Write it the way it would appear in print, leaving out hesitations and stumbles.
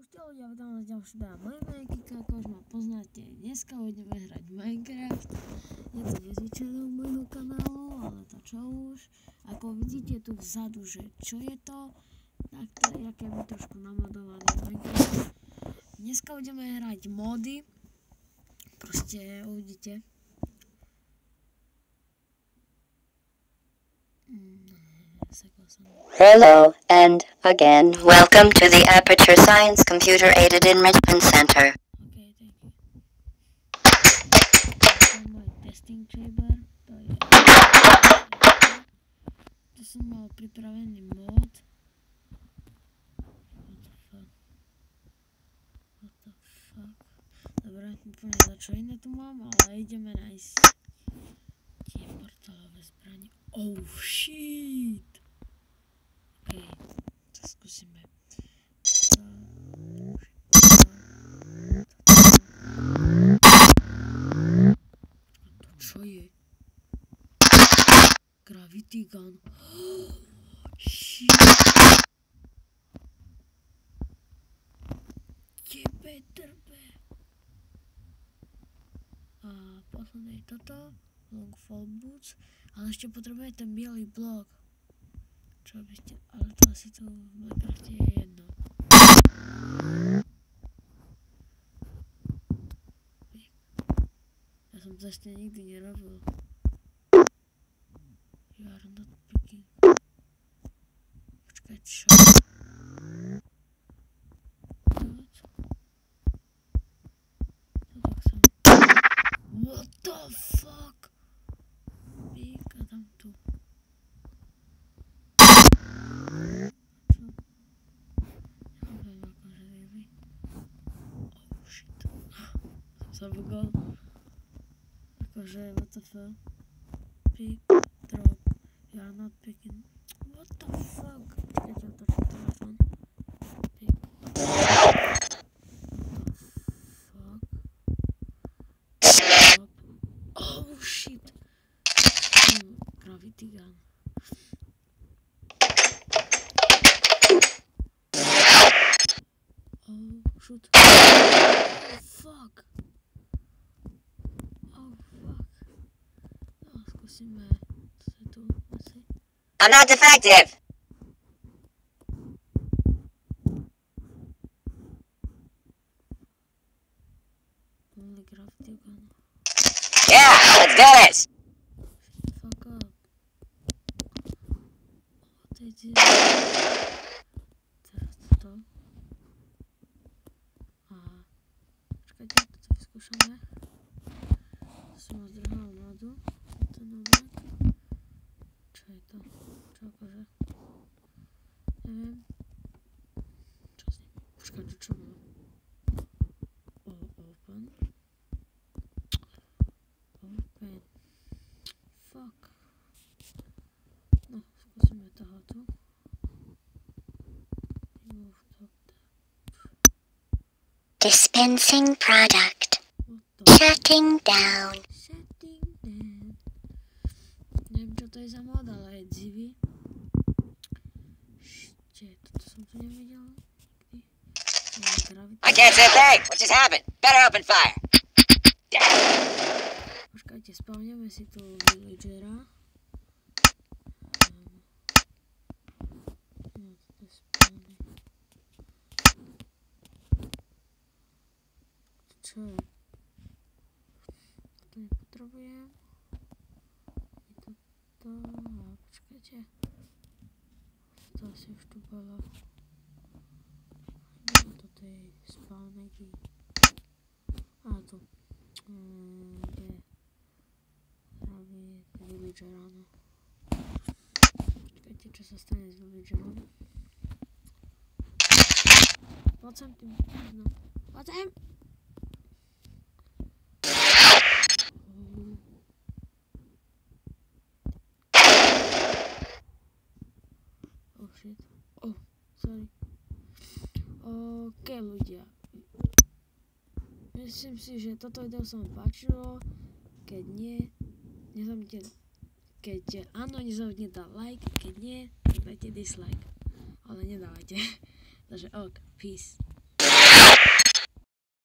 Čaute ľudia, vítam vás ďalšie videa. Moje meno je Kiko, ako už ma poznáte. Dneska budeme hrať Minecraft. Je to nezvyčajné u môjho kanálu, ale to čo už. Ako vidíte tu vzadu, že čo je to, tak to je aké by trošku namodovaný Minecraft. Dneska budeme hrať mody. Proste uvidíte. Hello, and again, welcome to the Aperture Science Computer Aided Enrichment Center. Okay, thank you. Môj testing chamber, to je... Tu som mal pripravený mod. What the fuck? Dobre, úplne za čo iné tu mám, ale ideme nájsť tie portálové zbranie. Oh shit! Okej, to skúsime. A to čo je? Gravity gun. Shit! Tebe drbe. A posledné je toto. Long fall boots. Ale ešte potrebuje ten bielý blok. Čo by ste... Ale to asi tu v Minecrafte je jedno. Ja som to ešte nikdy nerobil. You are not picking. Počkaj, čo? What the fuck? Píka tam tu. Bugal. Akože, what the fuck? Pick, drop. You are not picking. What the fuck? Počkajte, otočím telefón. Pick. What the fuck? Drop. Oh shit. Gravity gun. Oh shoot. Fuck. I'm not defective! Only gravity gun. Yeah, let's do this! Fuck up. What they did? Teraz to. A počkajte, toto vyskúšame. To som ho zdrhal na dnu. Ten oblek. Čo je to? Čo akože? Neviem. Čo s ním? Počkaj, čo mám? Open. Open. Fuck. No, skúsime toho tu. Remove top tab. Dispensing product. Shutting down. Neviem, čo to je za mod, ale je dzivý. Ešte, toto som tu nevidel nikdy. I can't see a thing! What just happened? Better open fire! Počkajte, spavneme si tu villagera. No, toto je spavný. Čo je? To nepotrebujem. A počkajte. To asi už tu bolo. No, toto je spawnegy. A tu. Kde robí villager, áno. Počkajte, čo sa stane s villagerom. Poď sem tým. No. Poď sem! Oh, sorry. OK, ľudia. Myslím si, že toto video sa vám páčilo. Keď nie, nezabudnite. Keď áno, nezabudnite dať like. Keď nie, dajte dislike. Ale nedávajte. Takže ok, peace.